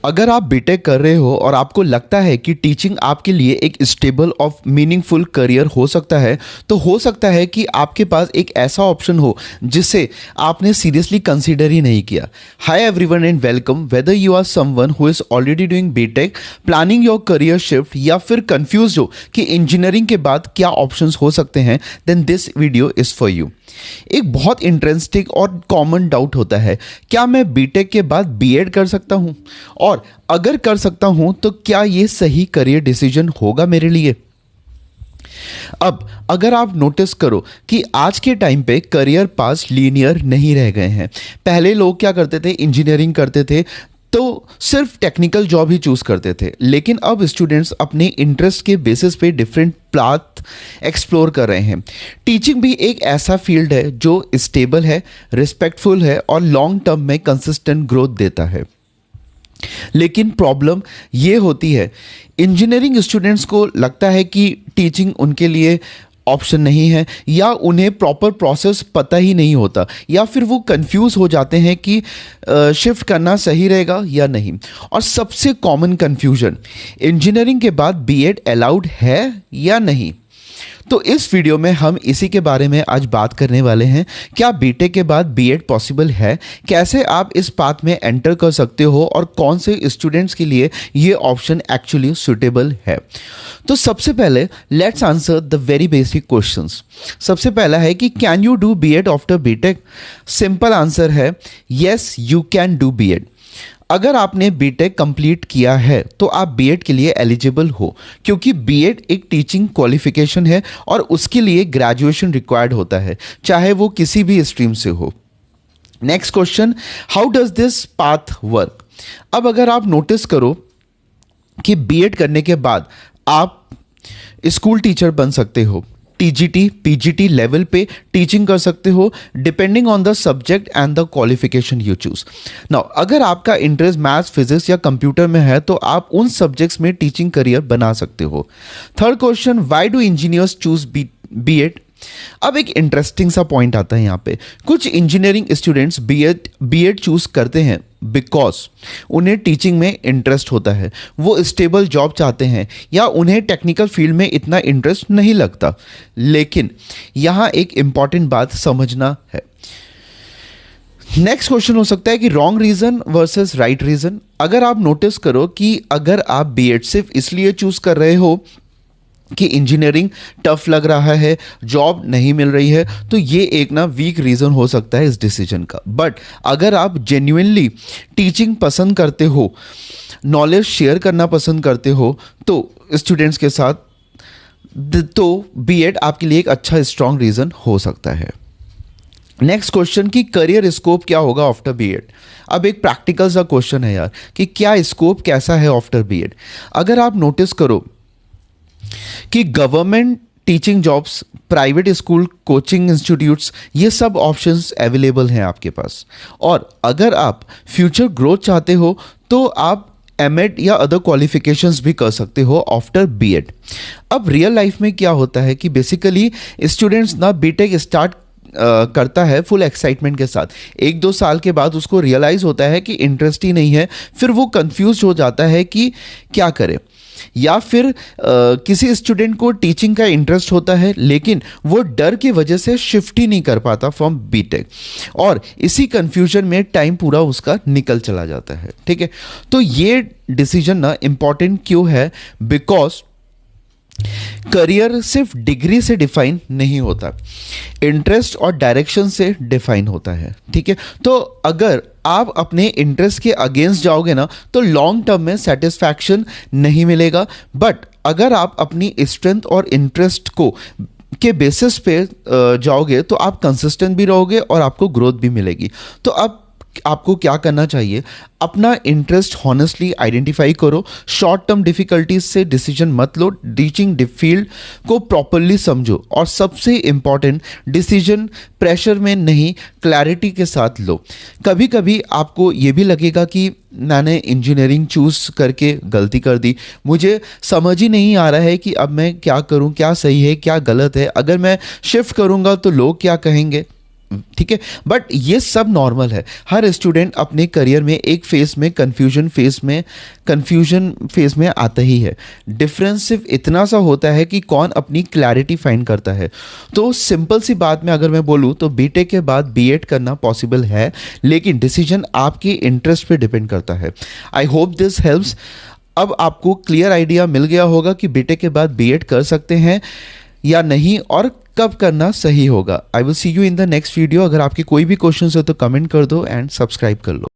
अगर आप बीटेक कर रहे हो और आपको लगता है कि टीचिंग आपके लिए एक स्टेबल और मीनिंगफुल करियर हो सकता है, तो हो सकता है कि आपके पास एक ऐसा ऑप्शन हो जिसे आपने सीरियसली कंसीडर ही नहीं किया। Hi everyone and welcome. Whether you are someone who is already doing BTech, planning your career shift, या फिर कंफ्यूज हो कि इंजीनियरिंग के बाद क्या ऑप्शंस हो सकते हैं, then this video is for you. एक बहुत इंटरेस्टिंग और कॉमन डाउट होता है, क्या मैं बीटेक के बाद बीएड कर सकता हूं, और अगर कर सकता हूं तो क्या यह सही करियर डिसीजन होगा मेरे लिए। अब अगर आप नोटिस करो कि आज के टाइम पे करियर पास लीनियर नहीं रह गए हैं। पहले लोग क्या करते थे, इंजीनियरिंग करते थे तो सिर्फ टेक्निकल जॉब ही चूज करते थे, लेकिन अब स्टूडेंट्स अपने इंटरेस्ट के बेसिस पे डिफरेंट पाथ एक्सप्लोर कर रहे हैं। टीचिंग भी एक ऐसा फील्ड है जो स्टेबल है, रिस्पेक्टफुल है और लॉन्ग टर्म में कंसिस्टेंट ग्रोथ देता है। लेकिन प्रॉब्लम ये होती है, इंजीनियरिंग स्टूडेंट्स को लगता है कि टीचिंग उनके लिए ऑप्शन नहीं है, या उन्हें प्रॉपर प्रोसेस पता ही नहीं होता, या फिर वो कंफ्यूज हो जाते हैं कि शिफ्ट करना सही रहेगा या नहीं। और सबसे कॉमन कंफ्यूजन, इंजीनियरिंग के बाद बीएड अलाउड है या नहीं। तो इस वीडियो में हम इसी के बारे में आज बात करने वाले हैं। क्या बीटेक के बाद बीएड पॉसिबल है, कैसे आप इस पाथ में एंटर कर सकते हो, और कौन से स्टूडेंट्स के लिए ये ऑप्शन एक्चुअली सुटेबल है। तो सबसे पहले let's answer the very basic questions. सबसे पहला है कि can you do BEd after BTech. Simple answer है yes, you can do BEd. अगर आपने बीटेक कंप्लीट किया है तो आप बीएड के लिए एलिजिबल हो, क्योंकि बीएड एक टीचिंग क्वालिफिकेशन है और उसके लिए ग्रेजुएशन रिक्वायर्ड होता है, चाहे वो किसी भी स्ट्रीम से हो। Next question, how does this path work. अब अगर आप नोटिस करो कि बीएड करने के बाद आप स्कूल टीचर बन सकते हो, टीजीटी पीजीटी लेवल पे टीचिंग कर सकते हो, depending on the subject and the qualification you choose. Now अगर आपका इंटरेस्ट मैथ्स, फिजिक्स या कंप्यूटर में है तो आप उन सब्जेक्ट्स में टीचिंग करियर बना सकते हो। Third question, why do engineers choose BEd. अब एक इंटरेस्टिंग सा पॉइंट आता है यहाँ पे। कुछ इंजीनियरिंग स्टूडेंट्स बीएड चूज करते हैं बिकॉज उन्हें टीचिंग में इंटरेस्ट होता है, वो स्टेबल जॉब चाहते हैं, या उन्हें टेक्निकल फील्ड में इतना इंटरेस्ट नहीं लगता। लेकिन यहाँ एक इंपॉर्टेंट बात समझना है। नेक्स्ट क्वेश्चन हो सकता है कि wrong reason versus right reason. अगर आप नोटिस करो कि अगर आप बीएड सिर्फ इसलिए चूज कर रहे हो कि इंजीनियरिंग टफ लग रहा है, जॉब नहीं मिल रही है, तो ये एक वीक रीज़न हो सकता है इस डिसीजन का। बट अगर आप जेन्युइनली टीचिंग पसंद करते हो, नॉलेज शेयर करना पसंद करते हो तो स्टूडेंट्स के साथ, तो बीएड आपके लिए एक अच्छा स्ट्रॉन्ग रीज़न हो सकता है। नेक्स्ट क्वेश्चन कि करियर स्कोप क्या होगा आफ्टर बीएड। अब एक प्रैक्टिकल सा क्वेश्चन है यार कि क्या स्कोप कैसा है आफ्टर बीएड। अगर आप नोटिस करो कि government teaching jobs, private school, coaching institutes, ये सब ऑप्शंस अवेलेबल हैं आपके पास। और अगर आप फ्यूचर ग्रोथ चाहते हो तो आप एमएड या अदर क्वालिफिकेशंस भी कर सकते हो आफ्टर बीएड। अब रियल लाइफ में क्या होता है कि बेसिकली स्टूडेंट्स बीटेक स्टार्ट करता है फुल एक्साइटमेंट के साथ। 1-2 साल के बाद उसको रियलाइज होता है कि इंटरेस्ट ही नहीं है, फिर वो कंफ्यूज हो जाता है कि क्या करे। या फिर किसी स्टूडेंट को टीचिंग का इंटरेस्ट होता है, लेकिन वो डर की वजह से शिफ्ट ही नहीं कर पाता फ्रॉम बीटेक, और इसी कंफ्यूजन में टाइम पूरा उसका निकल चला जाता है। ठीक है, तो ये डिसीजन इंपॉर्टेंट क्यों है, बिकॉज करियर सिर्फ डिग्री से डिफाइन नहीं होता, इंटरेस्ट और डायरेक्शन से डिफाइन होता है। ठीक है, तो अगर आप अपने इंटरेस्ट के अगेंस्ट जाओगे तो लॉन्ग टर्म में सेटिस्फैक्शन नहीं मिलेगा। बट अगर आप अपनी स्ट्रेंथ और इंटरेस्ट के बेसिस पे जाओगे तो आप कंसिस्टेंट भी रहोगे और आपको ग्रोथ भी मिलेगी। तो अब आपको क्या करना चाहिए, अपना इंटरेस्ट हॉनेस्टली आइडेंटिफाई करो, शॉर्ट टर्म डिफिकल्टीज से डिसीजन मत लो, टीचिंग फील्ड को प्रॉपरली समझो, और सबसे इंपॉर्टेंट, डिसीजन प्रेशर में नहीं, क्लैरिटी के साथ लो। कभी कभी आपको ये भी लगेगा कि मैंने इंजीनियरिंग चूज करके गलती कर दी, मुझे समझ ही नहीं आ रहा है कि अब मैं क्या करूं, क्या सही है क्या गलत है, अगर मैं शिफ्ट करूंगा तो लोग क्या कहेंगे। ठीक है, बट ये सब नॉर्मल है। हर स्टूडेंट अपने करियर में एक कंफ्यूजन फेज में आता ही है। डिफरेंस सिर्फ इतना सा होता है कि कौन अपनी क्लैरिटी फाइंड करता है। तो सिंपल सी बात में अगर मैं बोलूँ तो बीटेक के बाद बीएड करना पॉसिबल है, लेकिन डिसीजन आपके इंटरेस्ट पे डिपेंड करता है। I hope this helps. अब आपको क्लियर आइडिया मिल गया होगा कि बीटेक के बाद बीएड कर सकते हैं या नहीं और कब करना सही होगा। I will see you in the next video. अगर आपके कोई भी क्वेश्चंस हो तो कमेंट कर दो एंड सब्सक्राइब कर लो।